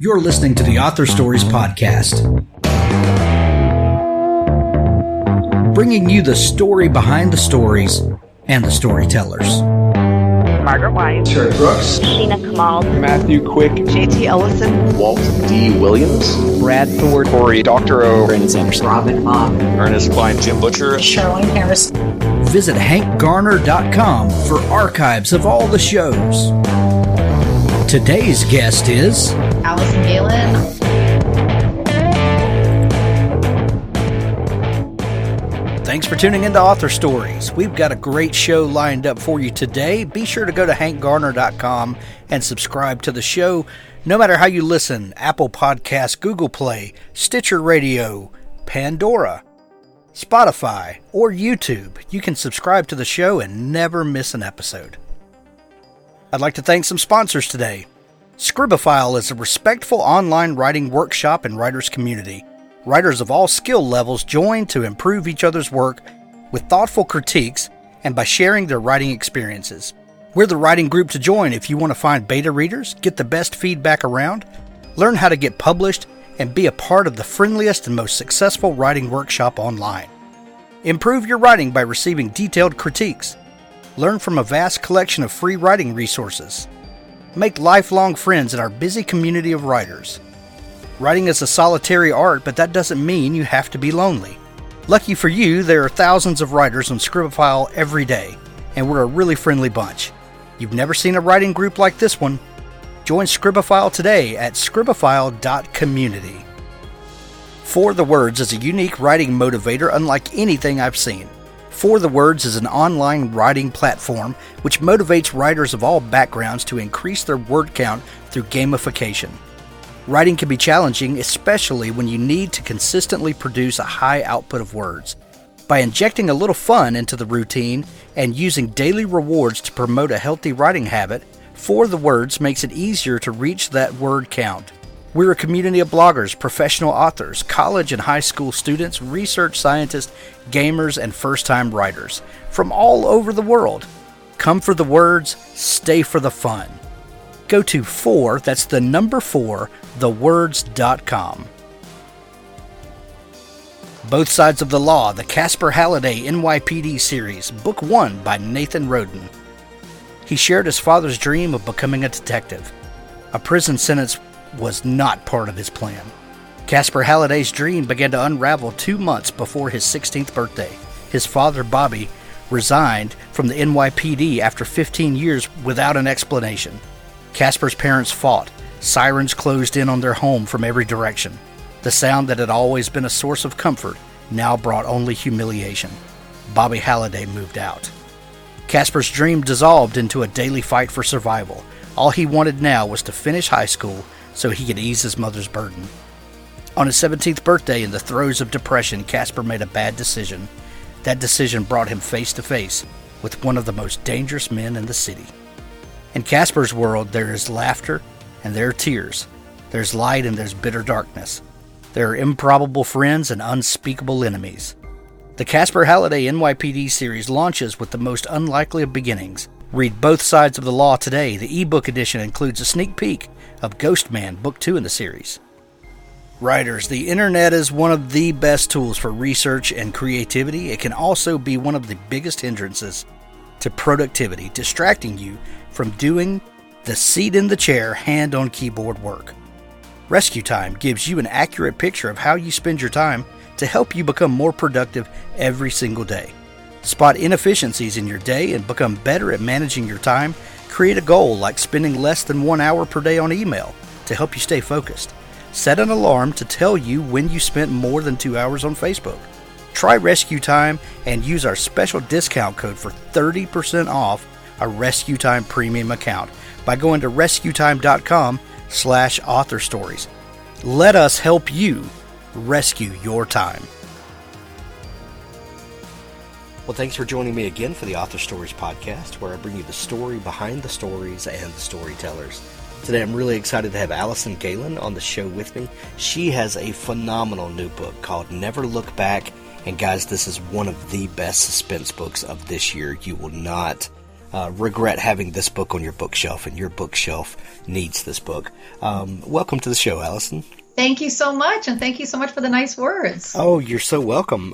You're listening to the Author Stories Podcast, bringing you the story behind the stories and the storytellers. Margaret White, Terry Brooks, Sheena Kamal, Matthew Quick, J.T. Ellison, Walt D. Williams, Brad Thor, Corey, Dr. O, Brandon Sanderson, Robin Mom, Ernest Klein, Jim Butcher, Sherwin Harris. Visit hankgarner.com for archives of all the shows. Today's guest is Alison Gaylin. Thanks for tuning into Author Stories. We've got a great show lined up for you today. Be sure to go to hankgarner.com and subscribe to the show. No matter how you listen, Apple Podcasts, Google Play, Stitcher Radio, Pandora, Spotify, or YouTube, you can subscribe to the show and never miss an episode. I'd like to thank some sponsors today. Scribophile is a respectful online writing workshop and writers community. Writers of all skill levels join to improve each other's work with thoughtful critiques and by sharing their writing experiences. We're the writing group to join if you want to find beta readers, get the best feedback around, learn how to get published, and be a part of the friendliest and most successful writing workshop online. Improve your writing by receiving detailed critiques. Learn from a vast collection of free writing resources. Make lifelong friends in our busy community of writers. Writing is a solitary art, but that doesn't mean you have to be lonely. Lucky for you, there are thousands of writers on Scribophile every day, and we're a really friendly bunch. You've never seen a writing group like this one? Join Scribophile today at scribophile.community. For the Words is a unique writing motivator unlike anything I've seen. For the Words is an online writing platform which motivates writers of all backgrounds to increase their word count through gamification. Writing can be challenging, especially when you need to consistently produce a high output of words. By injecting a little fun into the routine and using daily rewards to promote a healthy writing habit, For the Words makes it easier to reach that word count. We're a community of bloggers, professional authors, college and high school students, research scientists, gamers, and first-time writers from all over the world. Come for the words, stay for the fun. Go to 4, that's the number 4, thewords.com. Both Sides of the Law, the Casper Halliday NYPD series, Book 1 by Nathan Roden. He shared his father's dream of becoming a detective. A prison sentence was not part of his plan. Casper Halliday's dream began to unravel 2 months before his 16th birthday. His father, Bobby, resigned from the NYPD after 15 years without an explanation. Casper's parents fought. Sirens closed in on their home from every direction. The sound that had always been a source of comfort now brought only humiliation. Bobby Halliday moved out. Casper's dream dissolved into a daily fight for survival. All he wanted now was to finish high school so he could ease his mother's burden. On his 17th birthday, in the throes of depression, Casper made a bad decision. That decision brought him face to face with one of the most dangerous men in the city. In Casper's world, there is laughter and there are tears. There's light and there's bitter darkness. There are improbable friends and unspeakable enemies. The Casper Halliday NYPD series launches with the most unlikely of beginnings. Read Both Sides of the Law today. The ebook edition includes a sneak peek of Ghost Man, Book 2 in the series. Writers, the internet is one of the best tools for research and creativity. It can also be one of the biggest hindrances to productivity, distracting you from doing the seat-in-the-chair, hand-on-keyboard work. Rescue Time gives you an accurate picture of how you spend your time to help you become more productive every single day. Spot inefficiencies in your day and become better at managing your time. Create a goal like spending less than 1 hour per day on email to help you stay focused. Set an alarm to tell you when you spent more than 2 hours on Facebook. Try Rescue Time and use our special discount code for 30% off a Rescue Time premium account by going to rescuetime.com/authorstories. Let us help you rescue your time. Well, thanks for joining me again for the Author Stories Podcast, where I bring you the story behind the stories and the storytellers. Today I'm really excited to have Alison Gaylin on the show with me. She has a phenomenal new book called Never Look Back, and guys, this is one of the best suspense books of this year. You will not regret having this book on your bookshelf, and your bookshelf needs this book. Welcome to the show, Alison. Thank you so much, and thank you so much for the nice words. Oh, you're so welcome.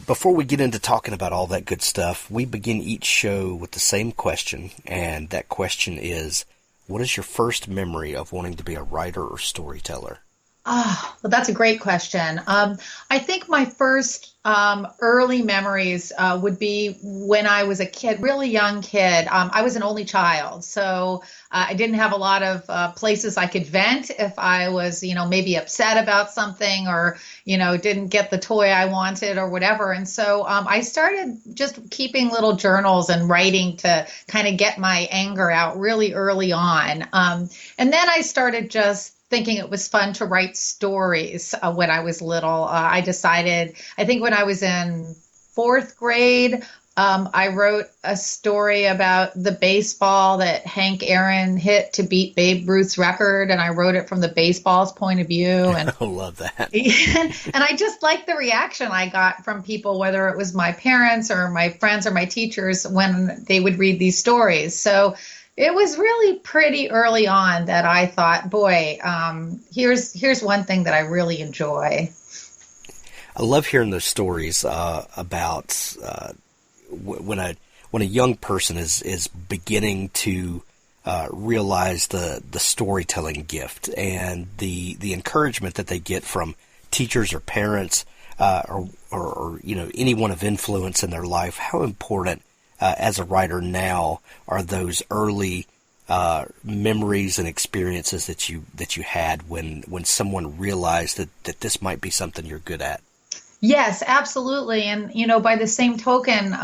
Before we get into talking about all that good stuff, we begin each show with the same question, and that question is, what is your first memory of wanting to be a writer or storyteller? Oh, well, that's a great question. I think my first early memories would be when I was a kid, really young kid. I was an only child, so I didn't have a lot of places I could vent if I was, maybe upset about something or, didn't get the toy I wanted or whatever. And so I started just keeping little journals and writing to kind of get my anger out really early on. And then I started just thinking it was fun to write stories when I was little. I decided, I think when I was in fourth grade, I wrote a story about the baseball that Hank Aaron hit to beat Babe Ruth's record, and I wrote it from the baseball's point of view. And I love that. And I just liked the reaction I got from people, whether it was my parents or my friends or my teachers, when they would read these stories. So it was really pretty early on that I thought, boy, here's one thing that I really enjoy. I love hearing those stories about when a young person is beginning to realize the storytelling gift and the encouragement that they get from teachers or parents or anyone of influence in their life. How important as a writer now are those early memories and experiences that you had when someone realized that this might be something you're good at? Yes, absolutely. And, by the same token,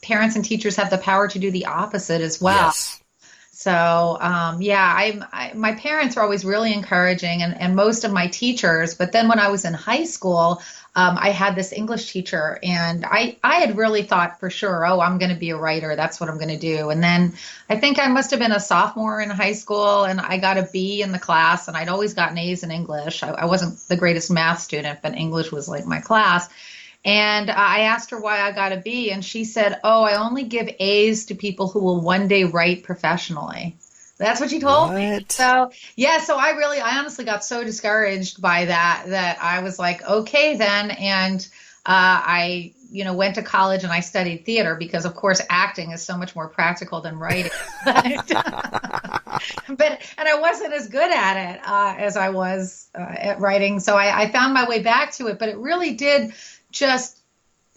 parents and teachers have the power to do the opposite as well. Yes. So, my parents were always really encouraging, and most of my teachers. But then when I was in high school, I had this English teacher, and I had really thought for sure, I'm going to be a writer. That's what I'm going to do. And then I think I must have been a sophomore in high school, and I got a B in the class, and I'd always gotten A's in English. I wasn't the greatest math student, but English was like my class. And I asked her why I got a B, and she said, I only give A's to people who will one day write professionally. That's what she told me. So, I honestly got so discouraged by that I was like, okay then. And I went to college and I studied theater because, of course, acting is so much more practical than writing. And I wasn't as good at it as I was at writing. So I found my way back to it, but it really did just,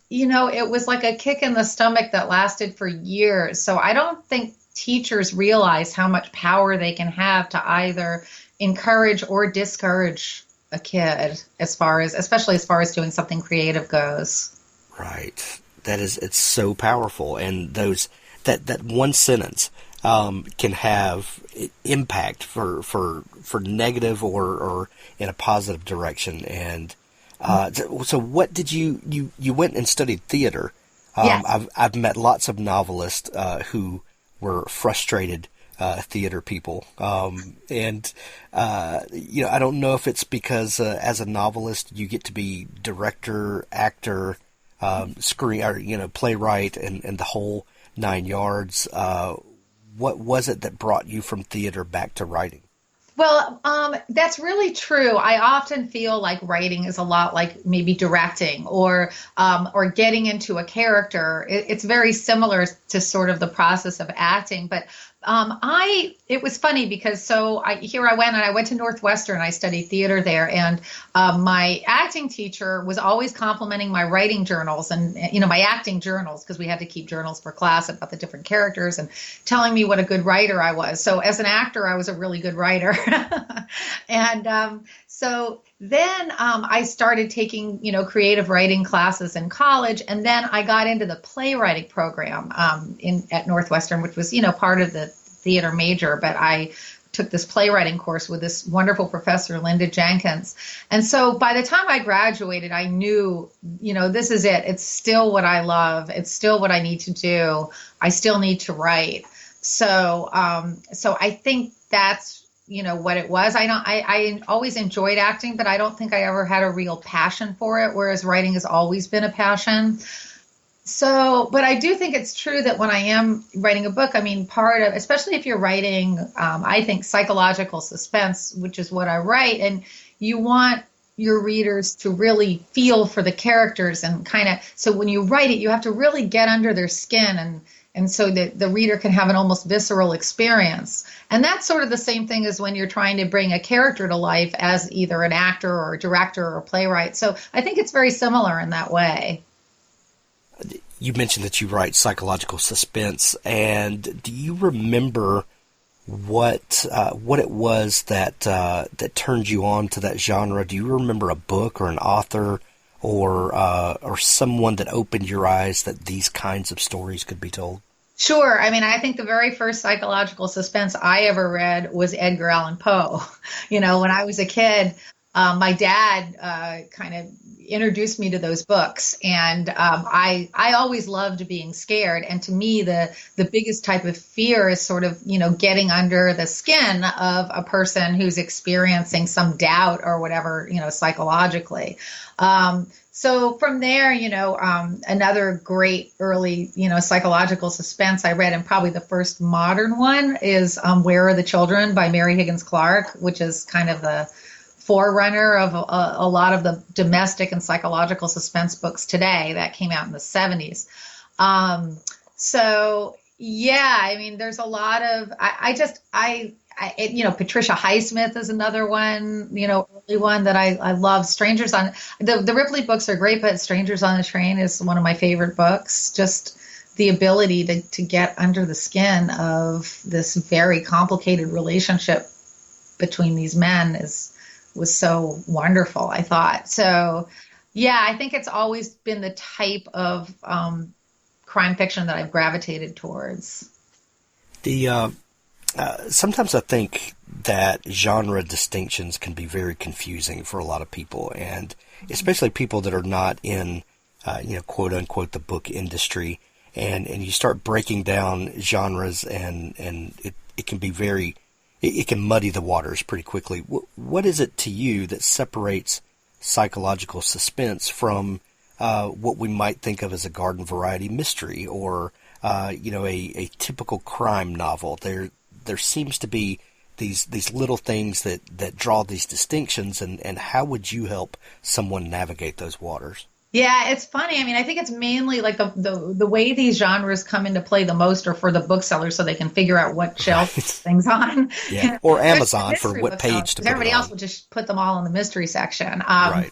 it was like a kick in the stomach that lasted for years. So I don't think teachers realize how much power they can have to either encourage or discourage a kid, especially as far as doing something creative goes. Right. It's so powerful. And that one sentence can have impact for negative or in a positive direction. And so what did you went and studied theater? Yes. I've met lots of novelists who were frustrated theater people. I don't know if it's because as a novelist you get to be director, actor, screen, or playwright, and the whole 9 yards. What was it that brought you from theater back to writing? Well, that's really true. I often feel like writing is a lot like maybe directing or getting into a character. It's very similar to sort of the process of acting, but it was funny because I went to Northwestern. I studied theater there, and my acting teacher was always complimenting my writing journals and my acting journals, because we had to keep journals for class about the different characters, and telling me what a good writer I was. So as an actor, I was a really good writer. And so then I started taking creative writing classes in college, and then I got into the playwriting program at Northwestern, which was part of the theater major, but I took this playwriting course with this wonderful professor, Linda Jenkins. And so by the time I graduated, I knew, this is it. It's still what I love. It's still what I need to do. I still need to write. So I think that's, what it was. I always enjoyed acting, but I don't think I ever had a real passion for it, whereas writing has always been a passion. But I do think it's true that when I am writing a book, I mean, part of, especially if you're writing, I think psychological suspense, which is what I write, and you want your readers to really feel for the characters and kind of, so when you write it, you have to really get under their skin and so that the reader can have an almost visceral experience. And that's sort of the same thing as when you're trying to bring a character to life as either an actor or a director or a playwright. So I think it's very similar in that way. You mentioned that you write psychological suspense, and do you remember what it was that turned you on to that genre? Do you remember a book or an author or someone that opened your eyes that these kinds of stories could be told? Sure. I mean, I think the very first psychological suspense I ever read was Edgar Allan Poe. When I was a kid, my dad kind of introduced me to those books, and I always loved being scared. And to me, the biggest type of fear is sort of getting under the skin of a person who's experiencing some doubt or whatever psychologically. So from there, another great early psychological suspense I read, and probably the first modern one, is Where Are the Children by Mary Higgins Clark, which is kind of the forerunner of a lot of the domestic and psychological suspense books today that came out in the 70s. So yeah, I mean, there's a lot of, Patricia Highsmith is another one, early one that I love. Strangers on the Ripley books are great, but Strangers on the Train is one of my favorite books. Just the ability to get under the skin of this very complicated relationship between these men was so wonderful, I thought. So, yeah, I think it's always been the type of crime fiction that I've gravitated towards. Sometimes I think that genre distinctions can be very confusing for a lot of people, and especially people that are not in, quote unquote, the book industry, and you start breaking down genres, and it can be very, it can muddy the waters pretty quickly. What is it to you that separates psychological suspense from what we might think of as a garden variety mystery or a typical crime novel? There seems to be these little things that draw these distinctions, and how would you help someone navigate those waters? Yeah, it's funny. I mean, I think it's mainly like the way these genres come into play the most are for the booksellers, so they can figure out what shelf things on. Yeah, or Amazon for what page to put everybody it on. else will just put them all in the mystery section. Right.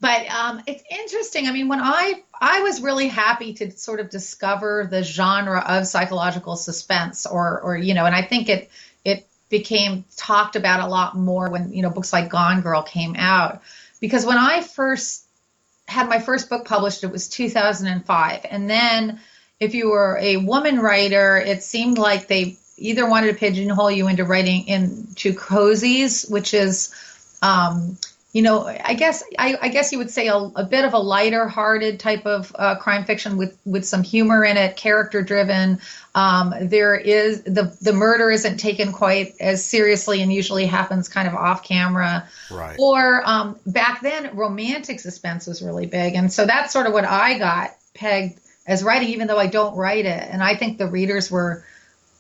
But it's interesting. I mean, when I was really happy to sort of discover the genre of psychological suspense, or and I think it became talked about a lot more when books like Gone Girl came out, because when I first had my first book published, it was 2005, and then if you were a woman writer, it seemed like they either wanted to pigeonhole you into writing into cozies, which is I guess you would say a bit of a lighter-hearted type of crime fiction with some humor in it, character-driven. There is the murder isn't taken quite as seriously and usually happens kind of off camera. Right. Or back then, romantic suspense was really big, and so that's sort of what I got pegged as writing, even though I don't write it. And I think the readers were,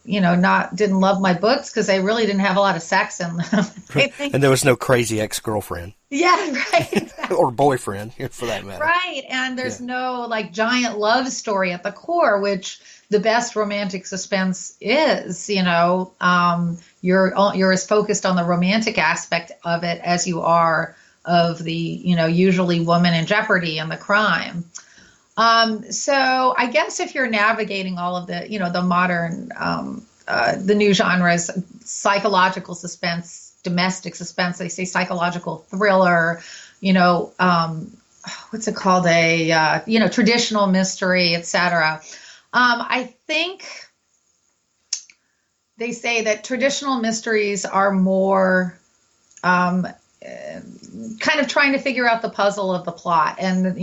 didn't love my books because I really didn't have a lot of sex in them. And there was no crazy ex-girlfriend. Yeah, right. Or boyfriend, for that matter. Right, and there's no like giant love story at the core, which the best romantic suspense is. You're as focused on the romantic aspect of it as you are of the usually woman in jeopardy and the crime. So I guess if you're navigating all of the the modern the new genres, psychological suspense, domestic suspense, they say psychological thriller, what's it called, a traditional mystery, etc. I think they say that traditional mysteries are more kind of trying to figure out the puzzle of the plot, and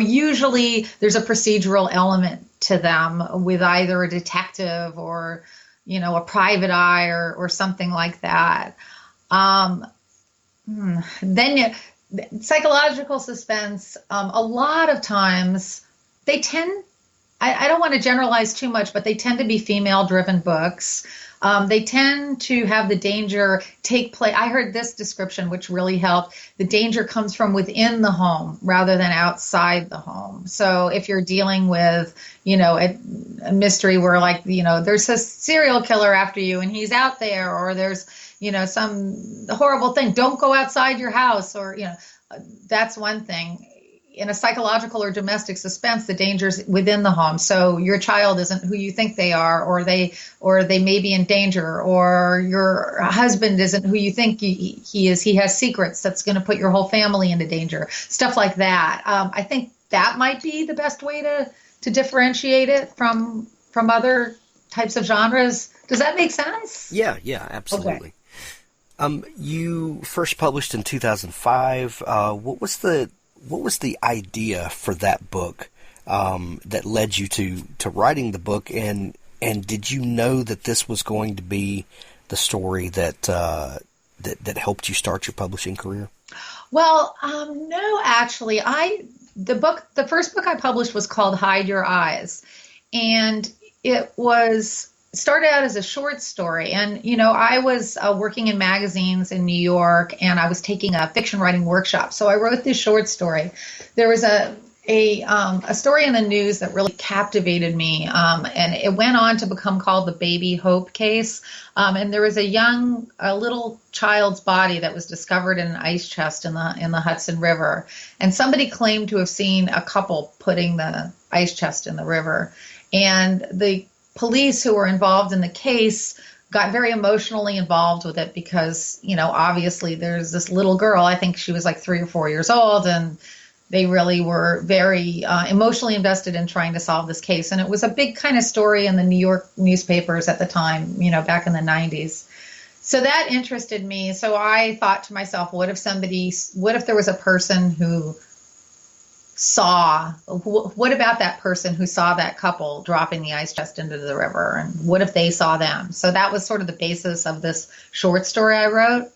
usually there's a procedural element to them with either a detective or a private eye or something like that. Then psychological suspense, a lot of times they tend, I don't want to generalize too much, but they tend to be female-driven books. They tend to have the danger take place. I heard this description, which really helped. The danger comes from within the home rather than outside the home. So if you're dealing with, a mystery where, like, there's a serial killer after you and he's out there, or there's, some horrible thing, don't go outside your house, or, that's one thing. In a psychological or domestic suspense, the danger's within the home. So your child isn't who you think they are, or they may be in danger, or your husband isn't who you think he is. He has secrets that's going to put your whole family into danger. Stuff like that. I think that might be the best way to differentiate it from other types of genres. Does that make sense? Yeah, absolutely. Okay. You first published in 2005. What was the idea for that book that led you to writing the book, and did you know that this was going to be the story that helped you start your publishing career? Well, no, actually, the first book I published was called Hide Your Eyes, and it started out as a short story. And, I was working in magazines in New York, and I was taking a fiction writing workshop. So I wrote this short story. There was a story in the news that really captivated me, and it went on to become called the Baby Hope case. And there was a little child's body that was discovered in an ice chest in the Hudson River. And somebody claimed to have seen a couple putting the ice chest in the river. And the police who were involved in the case got very emotionally involved with it because, obviously there's this little girl, I think she was like 3 or 4 years old, and they really were very emotionally invested in trying to solve this case. And it was a big kind of story in the New York newspapers at the time, back in the 90s. So that interested me. So I thought to myself, what if there was a person who what about that person who saw that couple dropping the ice chest into the river, and what if they saw them? So that was sort of the basis of this short story I wrote.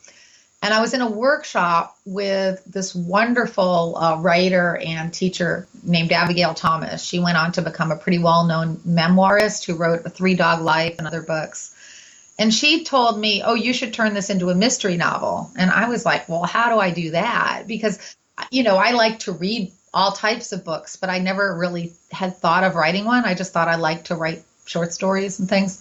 And I was in a workshop with this wonderful writer and teacher named Abigail Thomas. She went on to become a pretty well-known memoirist who wrote A Three-Dog Life and other books. And she told me, oh, you should turn this into a mystery novel. And I was like, well, how do I do that? Because, I like to read all types of books, but I never really had thought of writing one. I just thought I liked to write short stories and things.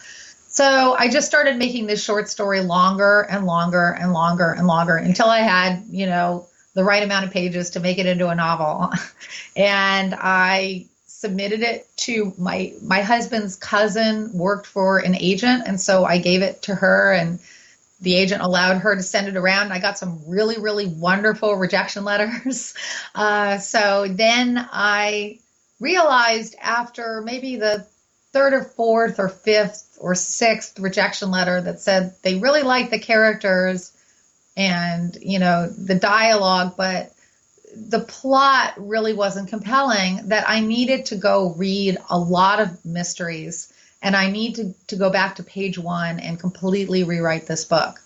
So I just started making this short story longer and longer and longer and longer until I had, the right amount of pages to make it into a novel. And I submitted it to my husband's cousin, worked for an agent. And so I gave it to her, and the agent allowed her to send it around. I got some really, really wonderful rejection letters. So then I realized after maybe the third or fourth or fifth or sixth rejection letter that said they really liked the characters and, the dialogue, but the plot really wasn't compelling, that I needed to go read a lot of mysteries. And I need to go back to page 1 and completely rewrite this book.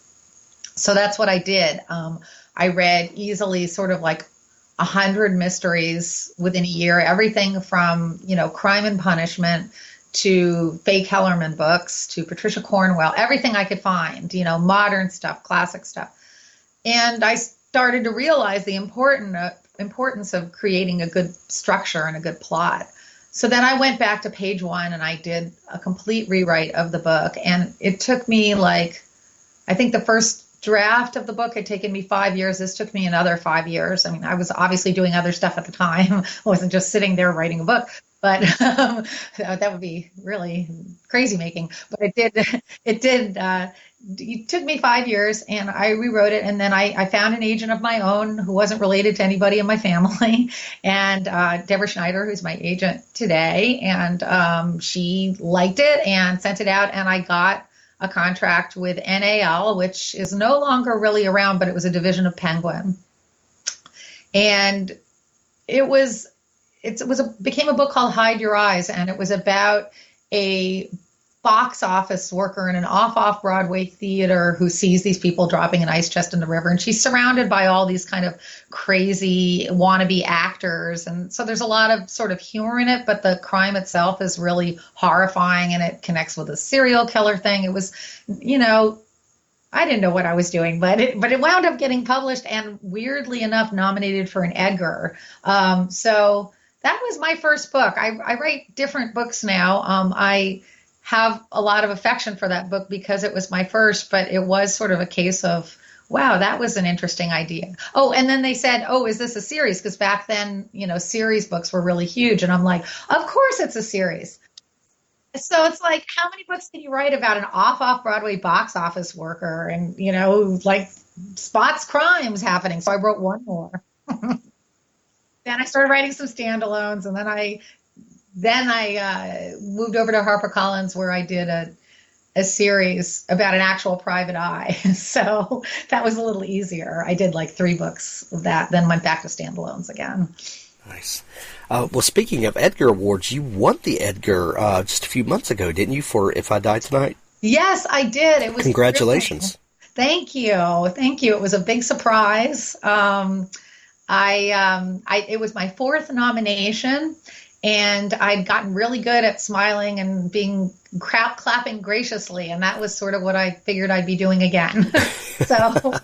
So that's what I did. I read easily sort of like 100 mysteries within a year, everything from, Crime and Punishment to Faye Kellerman books to Patricia Cornwell, everything I could find, modern stuff, classic stuff. And I started to realize the importance of creating a good structure and a good plot. So then I went back to page 1 and I did a complete rewrite of the book. And it took me I think the first draft of the book had taken me 5 years. This took me another 5 years. I mean, I was obviously doing other stuff at the time. I wasn't just sitting there writing a book, but that would be really crazy making. But it took me 5 years, and I rewrote it. And then I found an agent of my own who wasn't related to anybody in my family, and Deborah Schneider, who's my agent today. And she liked it and sent it out, and I got a contract with NAL, which is no longer really around, but it was a division of Penguin. And it became a book called Hide Your Eyes, and it was about a box office worker in an off Broadway theater who sees these people dropping an ice chest in the river. And she's surrounded by all these kind of crazy wannabe actors. And so there's a lot of sort of humor in it, but the crime itself is really horrifying, and it connects with a serial killer thing. It was, I didn't know what I was doing, but it wound up getting published and, weirdly enough, nominated for an Edgar. So that was my first book. I write different books now. I have a lot of affection for that book because it was my first, but it was sort of a case of, wow, that was an interesting idea. Oh, and then they said, oh, is this a series? Because back then, series books were really huge. And I'm like, of course it's a series. So it's like, how many books can you write about an off Broadway box office worker and, like spots crimes happening? So I wrote one more. Then I started writing some standalones, and then I moved over to HarperCollins, where I did a series about an actual private eye. So that was a little easier. I did like 3 books of that, then went back to standalones again. Nice. Well, speaking of Edgar Awards, you won the Edgar just a few months ago, didn't you, for If I Die Tonight? Yes, I did. It was Congratulations. Thank you. It was a big surprise. It was my 4th nomination, and I'd gotten really good at smiling and being clapping graciously, and that was sort of what I figured I'd be doing again. So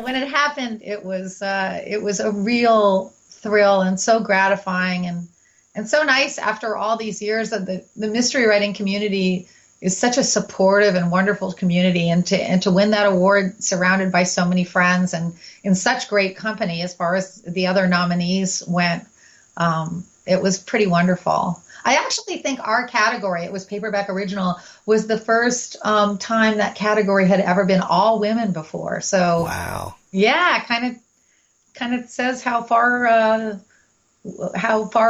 when it happened, it was a real thrill and so gratifying and so nice after all these years. That the mystery writing community is such a supportive and wonderful community, and to win that award surrounded by so many friends and in such great company as far as the other nominees went, it was pretty wonderful. I actually think our category, it was paperback original, was the first time that category had ever been all women before. So wow, yeah, kind of says how far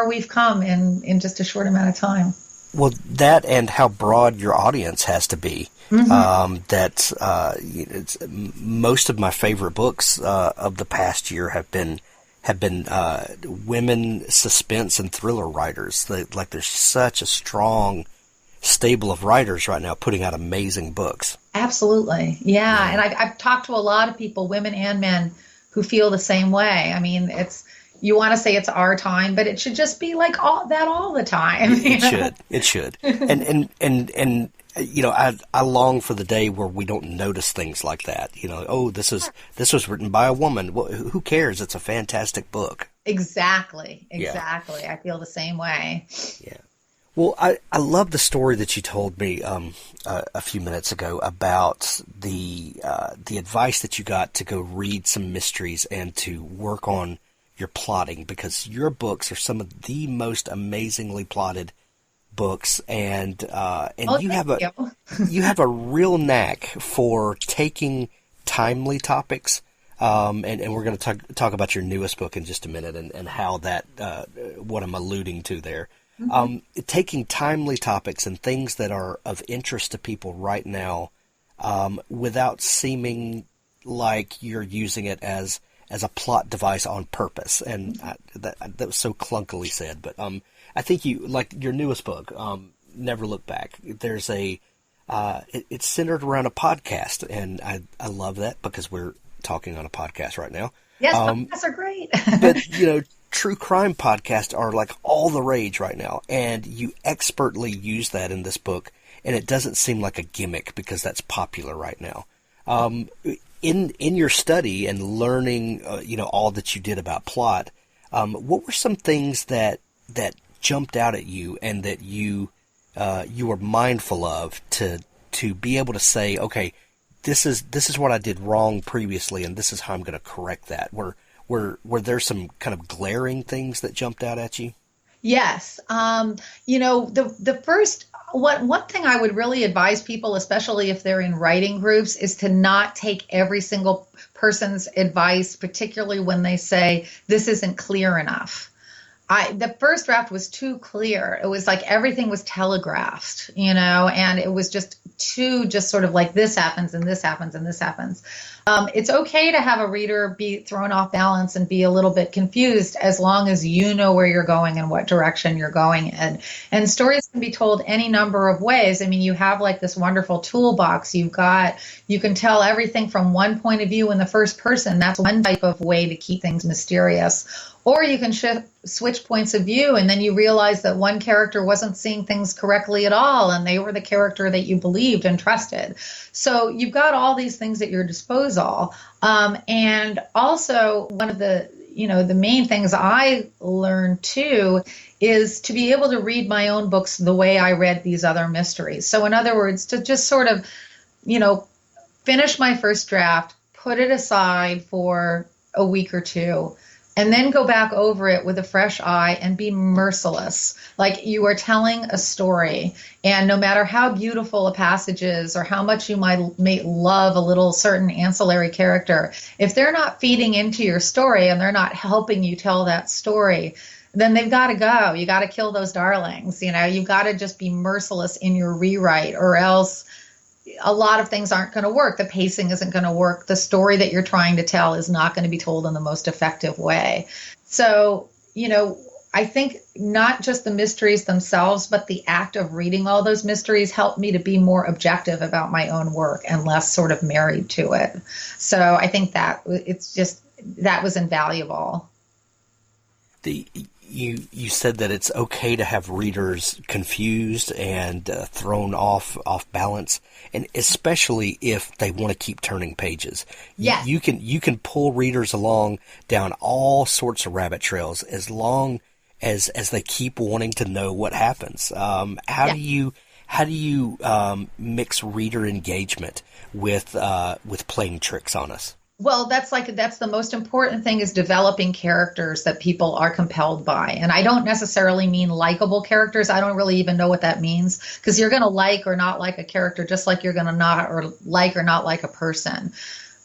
we've come in just a short amount of time. Well, that and how broad your audience has to be. Mm-hmm. It's, most of my favorite books of the past year have been women suspense and thriller writers. There's such a strong stable of writers right now putting out amazing books. Absolutely, yeah. And I've talked to a lot of people, women and men, who feel the same way. I mean, you want to say it's our time, but it should just be like all the time. It should. And I long for the day where we don't notice things like that. This was written by a woman. Well, who cares? It's a fantastic book. Exactly. Yeah. I feel the same way. Yeah. Well, I love the story that you told me a few minutes ago about the advice that you got to go read some mysteries and to work on your plotting, because your books are some of the most amazingly plotted books, and you have a real knack for taking timely topics, and we're going to talk about your newest book in just a minute and how that what I'm alluding to there. Mm-hmm. Taking timely topics and things that are of interest to people right now, without seeming like you're using it as a plot device on purpose. And that was so clunkily said, but I think you, like your newest book, Never Look Back, there's it's centered around a podcast, and I love that because we're talking on a podcast right now. Yes, podcasts are great. But, true crime podcasts are like all the rage right now, and you expertly use that in this book, and it doesn't seem like a gimmick because that's popular right now. In your study and learning, all that you did about plot, what were some things that jumped out at you and that you were mindful of to be able to say, okay, this is what I did wrong previously, and this is how I'm going to correct that? Were there some kind of glaring things that jumped out at you? Yes. The first one thing I would really advise people, especially if they're in writing groups, is to not take every single person's advice, particularly when they say this isn't clear enough. the first draft was too clear. It was like everything was telegraphed, and it was just sort of like this happens and this happens and this happens. It's okay to have a reader be thrown off balance and be a little bit confused as long as you know where you're going and what direction you're going in. And stories can be told any number of ways. I mean, you have like this wonderful toolbox. You can tell everything from one point of view in the first person. That's one type of way to keep things mysterious. Or you can switch points of view, and then you realize that one character wasn't seeing things correctly at all, and they were the character that you believed and trusted. So you've got all these things at your disposal. And also one of the main things I learned too is to be able to read my own books the way I read these other mysteries. So in other words, to just sort of, finish my first draft, put it aside for a week or two, and then go back over it with a fresh eye and be merciless. Like you are telling a story, and no matter how beautiful a passage is or how much you may love a little certain ancillary character, if they're not feeding into your story and they're not helping you tell that story, then they've got to go. You got to kill those darlings. You've got to just be merciless in your rewrite, or else a lot of things aren't going to work. The pacing isn't going to work. The story that you're trying to tell is not going to be told in the most effective way. So, I think not just the mysteries themselves, but the act of reading all those mysteries helped me to be more objective about my own work and less sort of married to it. So I think that that was invaluable. You said that it's okay to have readers confused and thrown off balance, and especially if they want to keep turning pages. Yes. You can pull readers along down all sorts of rabbit trails as long as they keep wanting to know what happens. How do you mix reader engagement with playing tricks on us? Well, that's the most important thing, is developing characters that people are compelled by. And I don't necessarily mean likable characters. I don't really even know what that means, because you're going to like or not like a character just like you're going to not or like a person.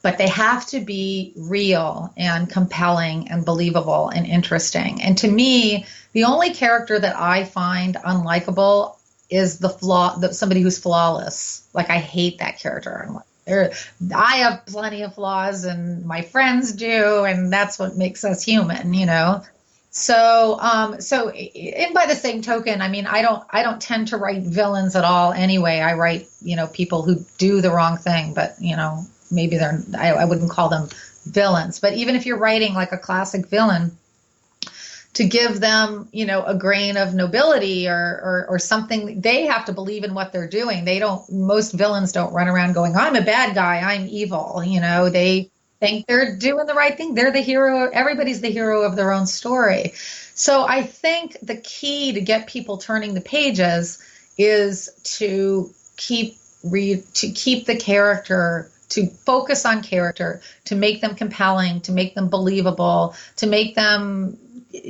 But they have to be real and compelling and believable and interesting. And to me, the only character that I find unlikable is somebody who's flawless. Like, I hate that character. I have plenty of flaws, and my friends do, and that's what makes us human, So, and by the same token, I mean, I don't tend to write villains at all anyway. I write, people who do the wrong thing, but maybe I wouldn't call them villains. But even if you're writing like a classic villain, to give them, a grain of nobility or something, they have to believe in what they're doing. Most villains don't run around going, I'm a bad guy, I'm evil. They think they're doing the right thing. They're the hero. Everybody's the hero of their own story. So I think the key to get people turning the pages is to keep the character, to focus on character, to make them compelling, to make them believable, to make them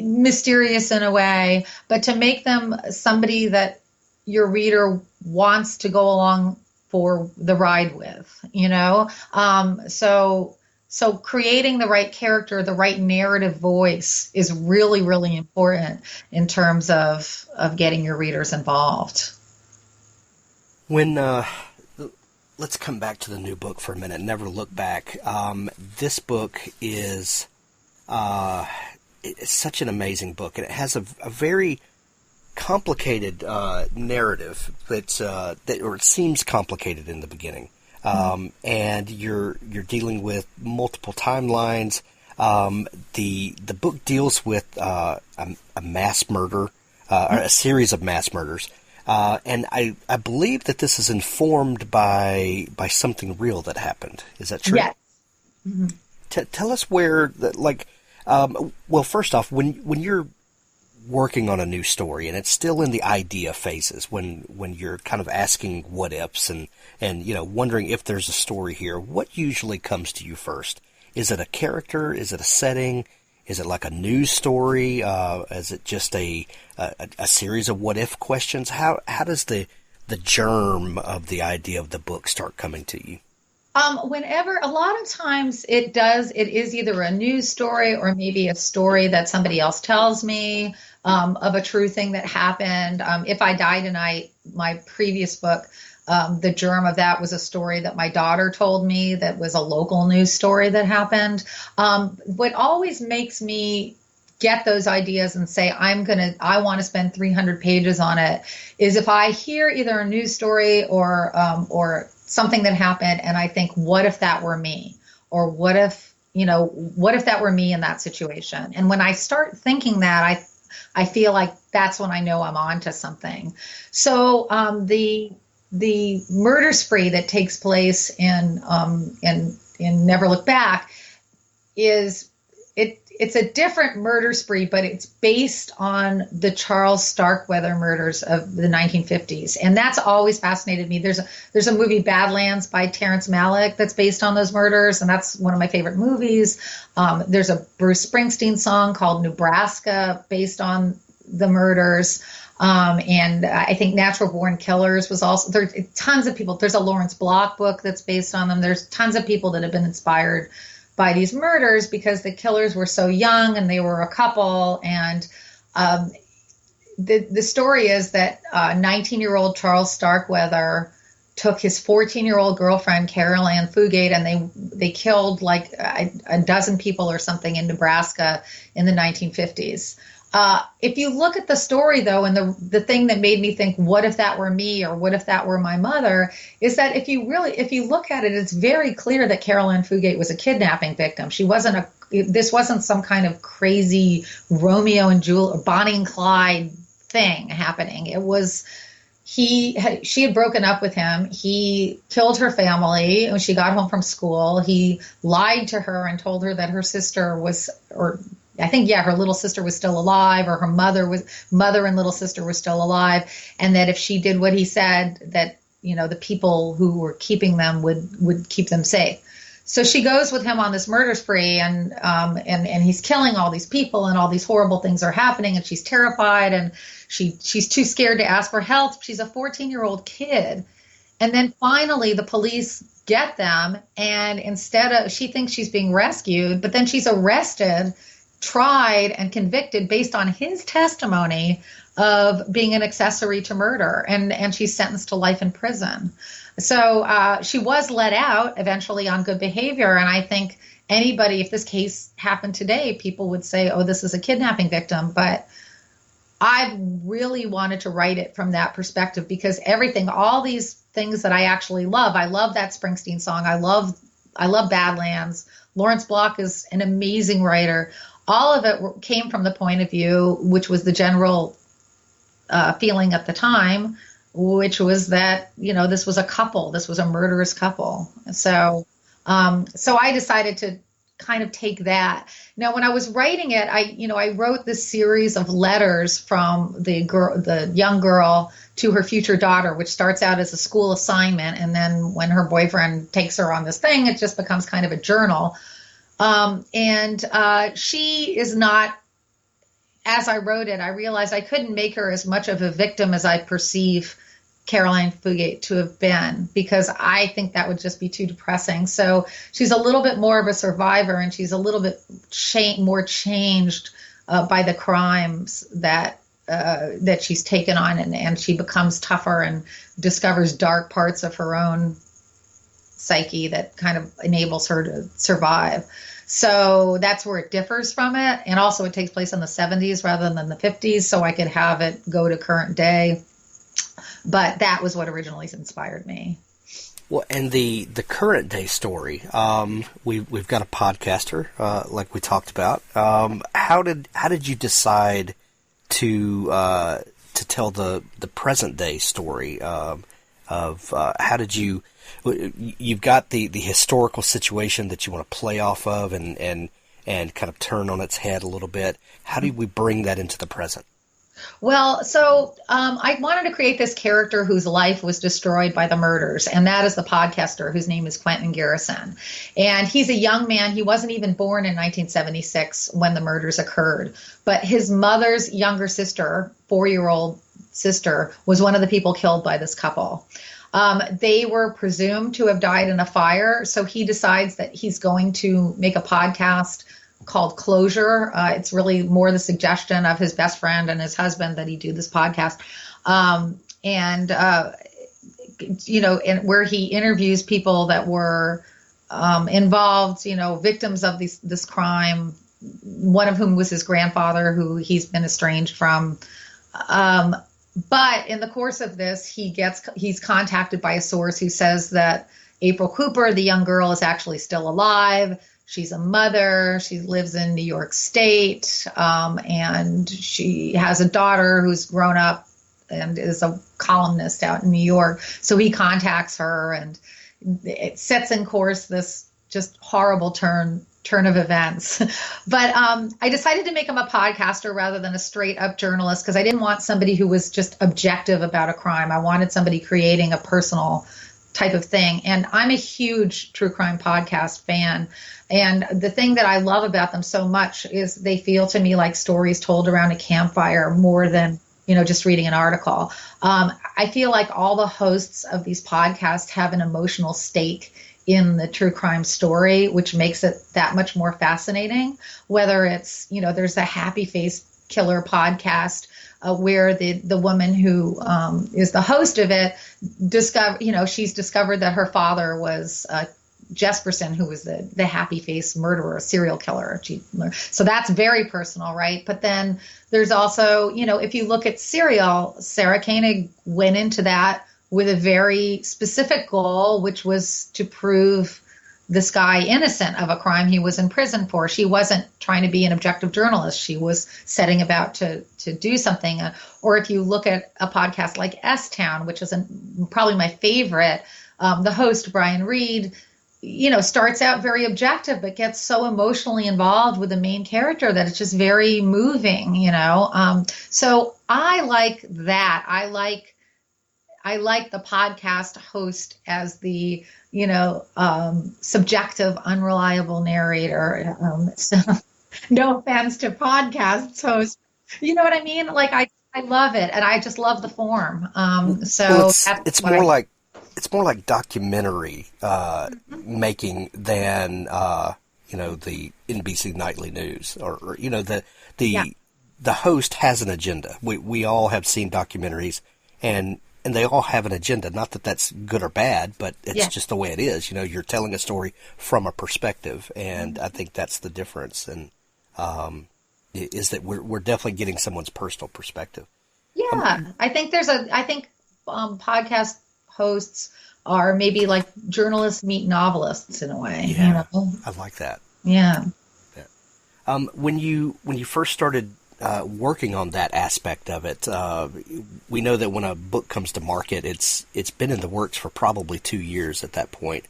mysterious in a way, but to make them somebody that your reader wants to go along for the ride with, So creating the right character, the right narrative voice is really, really important in terms of getting your readers involved. When let's come back to the new book for a minute. Never Look Back. This book is it's such an amazing book, and it has a very complicated narrative or it seems complicated in the beginning. And you're dealing with multiple timelines. The book deals with a mass murder, or a series of mass murders. And I believe that this is informed by something real that happened. Is that true? Yes. Mm-hmm. Tell us where, well, first off, when you're working on a new story and it's still in the idea phases, when you're kind of asking what ifs and wondering if there's a story here, what usually comes to you first? Is it a character? Is it a setting? Is it like a news story? Is it just a series of what if questions? How does the germ of the idea of the book start coming to you? Whenever, a lot of times it is either a news story or maybe a story that somebody else tells me of a true thing that happened. If I Die Tonight, my previous book, the germ of that was a story that my daughter told me that was a local news story that happened. What always makes me get those ideas and say, I want to spend 300 pages on it is if I hear either a news story or something that happened and I think, what if that were me? Or what if that were me in that situation? And when I start thinking that, I feel like that's when I know I'm on to something. So the murder spree that takes place in Never Look Back it's a different murder spree, but it's based on the Charles Starkweather murders of the 1950s. And that's always fascinated me. There's a movie, Badlands, by Terrence Malick, that's based on those murders, and that's one of my favorite movies. There's a Bruce Springsteen song called Nebraska based on the murders. And I think Natural Born Killers was also, there's tons of people. There's a Lawrence Block book that's based on them. There's tons of people that have been inspired by these murders because the killers were so young and they were a couple. And the story is that 19-year-old Charles Starkweather took his 14-year-old girlfriend, Carol Ann Fugate, and they killed like a dozen people or something in Nebraska in the 1950s. If you look at the story, though, and the thing that made me think, what if that were me or what if that were my mother, is that if you look at it, it's very clear that Carol Ann Fugate was a kidnapping victim. This wasn't some kind of crazy Romeo and Juliet, Bonnie and Clyde thing happening. It was she had broken up with him. He killed her family when she got home from school. He lied to her and told her that her sister was, or I think, her little sister was still alive, or her mother and little sister were still alive, and that if she did what he said, that the people who were keeping them would keep them safe. So she goes with him on this murder spree, and he's killing all these people, and all these horrible things are happening, and she's terrified, and she's too scared to ask for help. She's a 14-year-old kid, and then finally the police get them, and she thinks she's being rescued, but then she's arrested, tried, and convicted based on his testimony of being an accessory to murder, and she's sentenced to life in prison. So she was let out eventually on good behavior, and I think anybody, if this case happened today, people would say, oh, this is a kidnapping victim, but I really wanted to write it from that perspective because all these things that I actually love, I love that Springsteen song, I love Badlands, Lawrence Block is an amazing writer. All of it came from the point of view, which was the general feeling at the time, which was that, this was a couple, this was a murderous couple. So I decided to kind of take that. Now, when I was writing it, I wrote this series of letters from the young girl to her future daughter, which starts out as a school assignment. And then when her boyfriend takes her on this thing, it just becomes kind of a journal. She is not, as I wrote it, I realized I couldn't make her as much of a victim as I perceive Carol Ann Fugate to have been, because I think that would just be too depressing. So she's a little bit more of a survivor, and she's a little bit more changed by the crimes that she's taken on, and she becomes tougher and discovers dark parts of her own psyche that kind of enables her to survive. So that's where it differs from it. And also it takes place in the 70s rather than the 50s, so I could have it go to current day. But that was what originally inspired me. Well, and the current day story, we've got a podcaster, like we talked about. How did you decide to tell the present day story of how did you've got the historical situation that you want to play off of and kind of turn on its head a little bit. How do we bring that into the present? Well, so I wanted to create this character whose life was destroyed by the murders, and that is the podcaster whose name is Quentin Garrison. And he's a young man. He wasn't even born in 1976 when the murders occurred, but his mother's younger sister, 4-year-old sister, was one of the people killed by this couple. They were presumed to have died in a fire, so he decides that he's going to make a podcast called Closure. It's really more the suggestion of his best friend and his husband that he do this podcast. And where he interviews people that were involved, victims of this crime, one of whom was his grandfather, who he's been estranged from. But in the course of this, he's contacted by a source who says that April Cooper, the young girl, is actually still alive. She's a mother. She lives in New York State, and she has a daughter who's grown up and is a columnist out in New York. So he contacts her, and it sets in course this just horrible turn of events. But I decided to make him a podcaster rather than a straight up journalist, because I didn't want somebody who was just objective about a crime. I wanted somebody creating a personal type of thing. And I'm a huge true crime podcast fan. And the thing that I love about them so much is they feel to me like stories told around a campfire more than, just reading an article. I feel like all the hosts of these podcasts have an emotional stake in the true crime story, which makes it that much more fascinating. Whether it's, there's a Happy Face Killer podcast where the woman who is the host of it she's discovered that her father was Jesperson, who was the happy face murderer, serial killer. So that's very personal, right? But then there's also, if you look at Serial, Sarah Koenig went into that with a very specific goal, which was to prove this guy innocent of a crime he was in prison for. She wasn't trying to be an objective journalist. She was setting about to do something. Or if you look at a podcast like S-Town, which is probably my favorite, the host, Brian Reed, starts out very objective, but gets so emotionally involved with the main character that it's just very moving, So I like that. I like the podcast host as the, subjective, unreliable narrator. So, no offense to podcast hosts. You know what I mean? Like, I love it, and I just love the form. It's more like documentary making than the NBC Nightly News or the host has an agenda. We all have seen documentaries and they all have an agenda. Not that that's good or bad, but it's just the way it is. You're telling a story from a perspective, and I think that's the difference. And is that we're definitely getting someone's personal perspective. Yeah, I think podcast hosts are maybe like journalists meet novelists in a way. Yeah, I like that. Yeah. When you first started working on that aspect of it, we know that when a book comes to market, it's been in the works for probably 2 years at that point.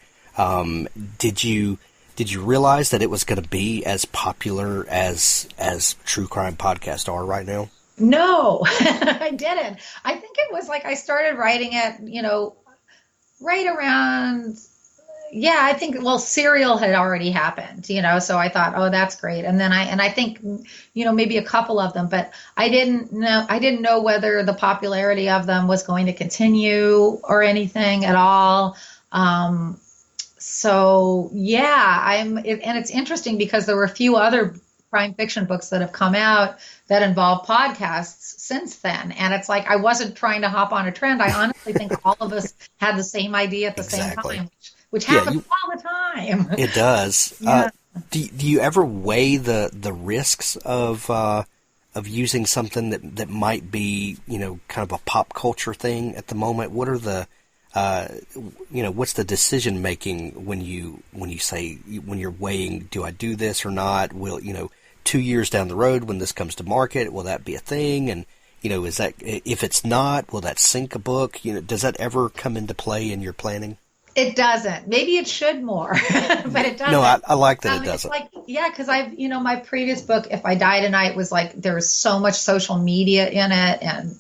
Did you realize that it was going to be as popular as true crime podcasts are right now? No, I didn't. I think it was like I started writing it, right around. Yeah, I think, Serial had already happened, so I thought, oh, that's great. And then I think, maybe a couple of them, but I didn't know whether the popularity of them was going to continue or anything at all. So yeah, and it's interesting because there were a few other crime fiction books that have come out that involve podcasts since then. And it's like, I wasn't trying to hop on a trend. I honestly think all of us had the same idea at the same time, which happens all the time. It does. Yeah. Do you ever weigh the risks of using something that might be, kind of a pop culture thing at the moment? What are the, what's the decision making when you're weighing, do I do this or not? Will, 2 years down the road when this comes to market, will that be a thing? And, is that, if it's not, will that sink a book? Does that ever come into play in your planning? It doesn't. Maybe it should more, but it doesn't. No, I like that it doesn't. Because my previous book, If I Die Tonight, was like, there was so much social media in it and,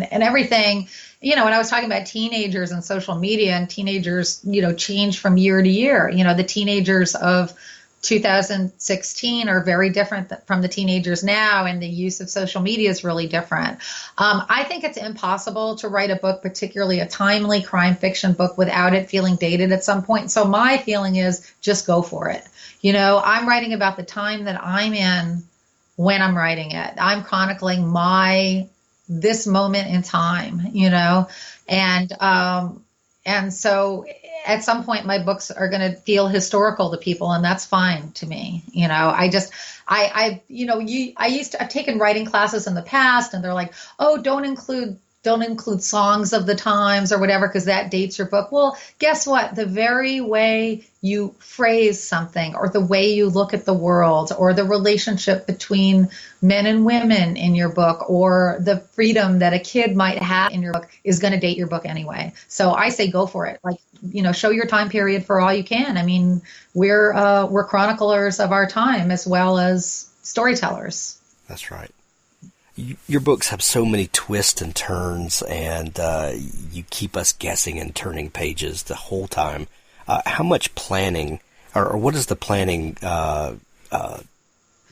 and everything, and I was talking about teenagers and social media, and teenagers, change from year to year. The teenagers of 2016 are very different from the teenagers now, and the use of social media is really different. I think it's impossible to write a book, particularly a timely crime fiction book, without it feeling dated at some point. So my feeling is just go for it. I'm writing about the time that I'm in when I'm writing it. I'm chronicling this moment in time, and so at some point my books are going to feel historical to people, and that's fine to me. I've taken writing classes in the past, and they're like, oh, don't include songs of the times or whatever, because that dates your book. Well, guess what? The very way you phrase something, or the way you look at the world, or the relationship between men and women in your book, or the freedom that a kid might have in your book, is going to date your book anyway. So I say go for it. Show your time period for all you can. I mean, we're chroniclers of our time as well as storytellers. That's right. Your books have so many twists and turns, and you keep us guessing and turning pages the whole time. How much planning, or what does the planning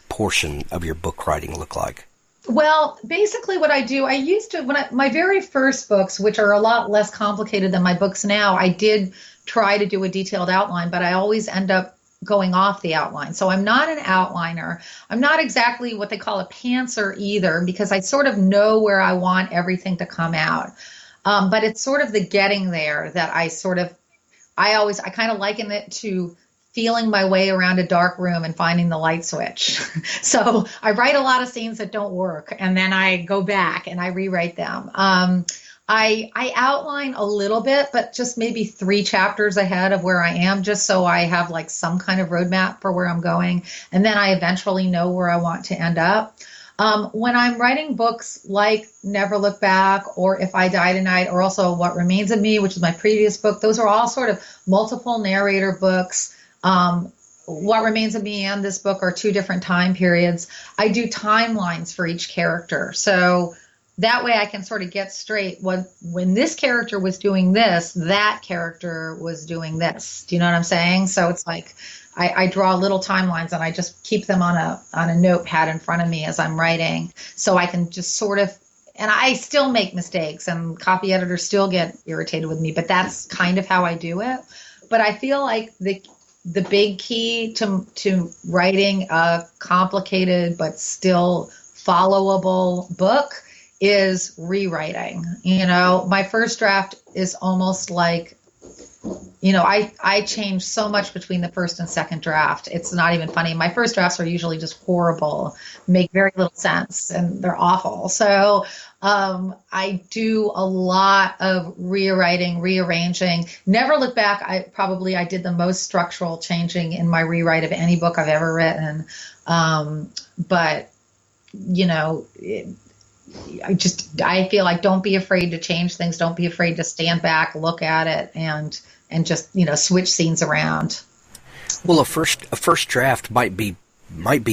portion of your book writing look like? Well, basically what I do, I used to, my very first books, which are a lot less complicated than my books now, I did try to do a detailed outline, but I always end up going off the outline. So I'm not an outliner. I'm not exactly what they call a pantser either, because I sort of know where I want everything to come out. But it's sort of the getting there that I kind of liken it to feeling my way around a dark room and finding the light switch. So I write a lot of scenes that don't work, and then I go back and I rewrite them. I outline a little bit, but just maybe 3 chapters ahead of where I am, just so I have like some kind of roadmap for where I'm going. And then I eventually know where I want to end up. When I'm writing books like Never Look Back, or If I Die Tonight, or also What Remains of Me, which is my previous book, those are all sort of multiple narrator books. What Remains of Me and this book are 2 different time periods. I do timelines for each character. So that way I can sort of get straight when this character was doing this, that character was doing this. Do you know what I'm saying? So it's like I draw little timelines, and I just keep them on a notepad in front of me as I'm writing, so I can just sort of, and I still make mistakes, and copy editors still get irritated with me, but that's kind of how I do it. But I feel like the big key to writing a complicated but still followable book is rewriting. My first draft is almost like, I change so much between the first and second draft. It's not even funny. My first drafts are usually just horrible, make very little sense, and they're awful. So I do a lot of rewriting, rearranging. Never Look Back, I did the most structural changing in my rewrite of any book I've ever written. But I feel like, don't be afraid to change things. Don't be afraid to stand back, look at it, and just switch scenes around. Well, a first draft might be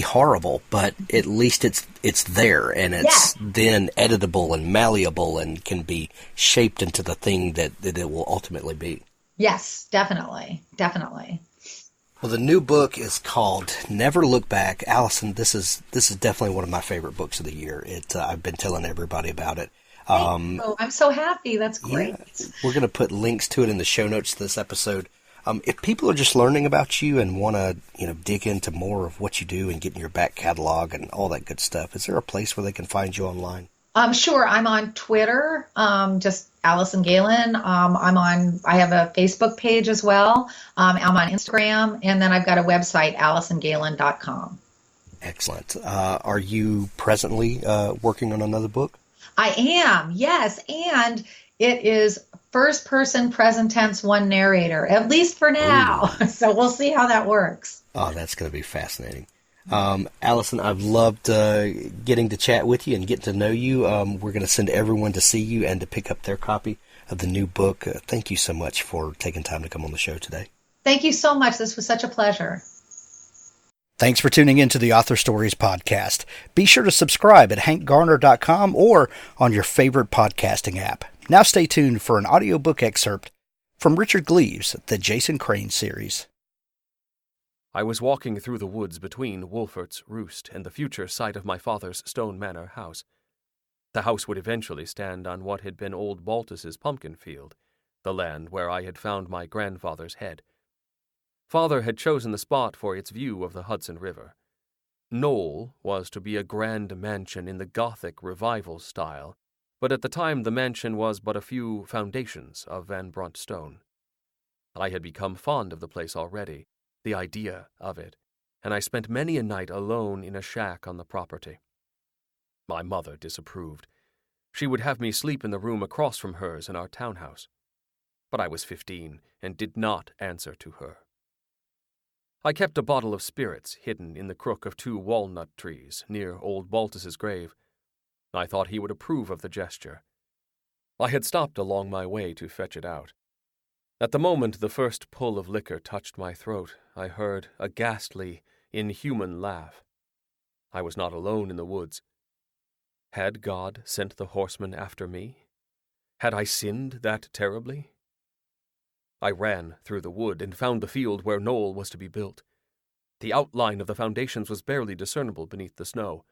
horrible, but at least it's there, and it's then editable and malleable and can be shaped into the thing that it will ultimately be. Yes, definitely. Well, the new book is called Never Look Back. Alison, this is definitely one of my favorite books of the year. I've been telling everybody about it. I'm so happy. That's great. Yeah, we're going to put links to it in the show notes to this episode. If people are just learning about you and want to, dig into more of what you do and get in your back catalog and all that good stuff, is there a place where they can find you online? Sure. I'm on Twitter, just Alison Gaylin. I have a Facebook page as well. I'm on Instagram, and then I've got a website, AlisonGaylin.com. Excellent. Are you presently working on another book? I am, yes. And it is first person, present tense, one narrator, at least for now. Ooh. So we'll see how that works. Oh, that's going to be fascinating. Alison, I've loved getting to chat with you and getting to know you. We're going to send everyone to see you and to pick up their copy of the new book. Thank you so much for taking time to come on the show today. Thank you so much. This was such a pleasure. Thanks for tuning in to the Author Stories podcast. Be sure to subscribe at hankgarner.com or on your favorite podcasting app. Now stay tuned for an audiobook excerpt from Richard Gleaves, the Jason Crain series. I was walking through the woods between Wolfert's Roost and the future site of my father's Stone Manor house. The house would eventually stand on what had been old Baltus's pumpkin field, the land where I had found my grandfather's head. Father had chosen the spot for its view of the Hudson River. Knoll was to be a grand mansion in the Gothic Revival style, but at the time the mansion was but a few foundations of Van Brunt stone. I had become fond of the place already, the idea of it, and I spent many a night alone in a shack on the property. My mother disapproved. She would have me sleep in the room across from hers in our townhouse. But I was 15 and did not answer to her. I kept a bottle of spirits hidden in the crook of 2 walnut trees near old Baltus's grave. I thought he would approve of the gesture. I had stopped along my way to fetch it out. At the moment the first pull of liquor touched my throat, I heard a ghastly, inhuman laugh. I was not alone in the woods. Had God sent the horseman after me? Had I sinned that terribly? I ran through the wood and found the field where Knoll was to be built. The outline of the foundations was barely discernible beneath the snow.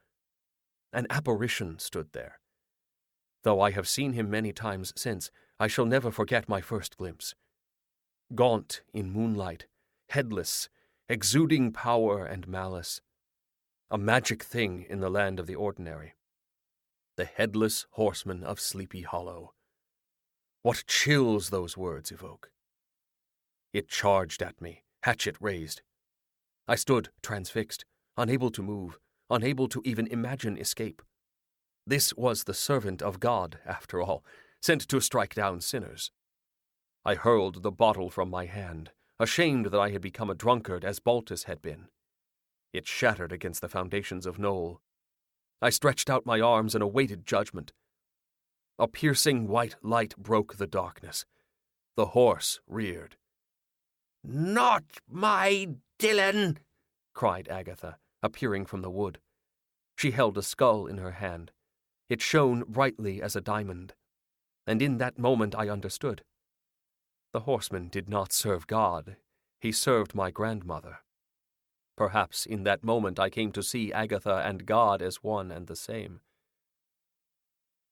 An apparition stood there. Though I have seen him many times since, I shall never forget my first glimpse. Gaunt in moonlight, headless, exuding power and malice. A magic thing in the land of the ordinary. The headless horseman of Sleepy Hollow. What chills those words evoke! It charged at me, hatchet raised. I stood transfixed, unable to move, unable to even imagine escape. This was the servant of God, after all, sent to strike down sinners. I hurled the bottle from my hand, ashamed that I had become a drunkard as Baltus had been. It shattered against the foundations of Knoll. I stretched out my arms and awaited judgment. A piercing white light broke the darkness. The horse reared. "Not my Dylan!" cried Agatha, appearing from the wood. She held a skull in her hand. It shone brightly as a diamond. And in that moment I understood. The horseman did not serve God. He served my grandmother. Perhaps in that moment I came to see Agatha and God as one and the same.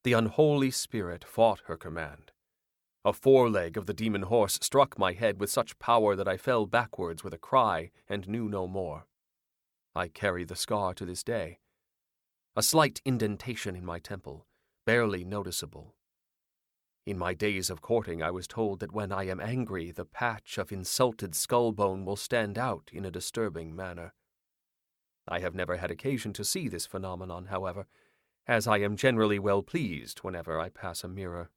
The unholy spirit fought her command. A foreleg of the demon horse struck my head with such power that I fell backwards with a cry and knew no more. I carry the scar to this day. A slight indentation in my temple, barely noticeable. In my days of courting I was told that when I am angry the patch of insulted skull bone will stand out in a disturbing manner. I have never had occasion to see this phenomenon, however, as I am generally well pleased whenever I pass a mirror.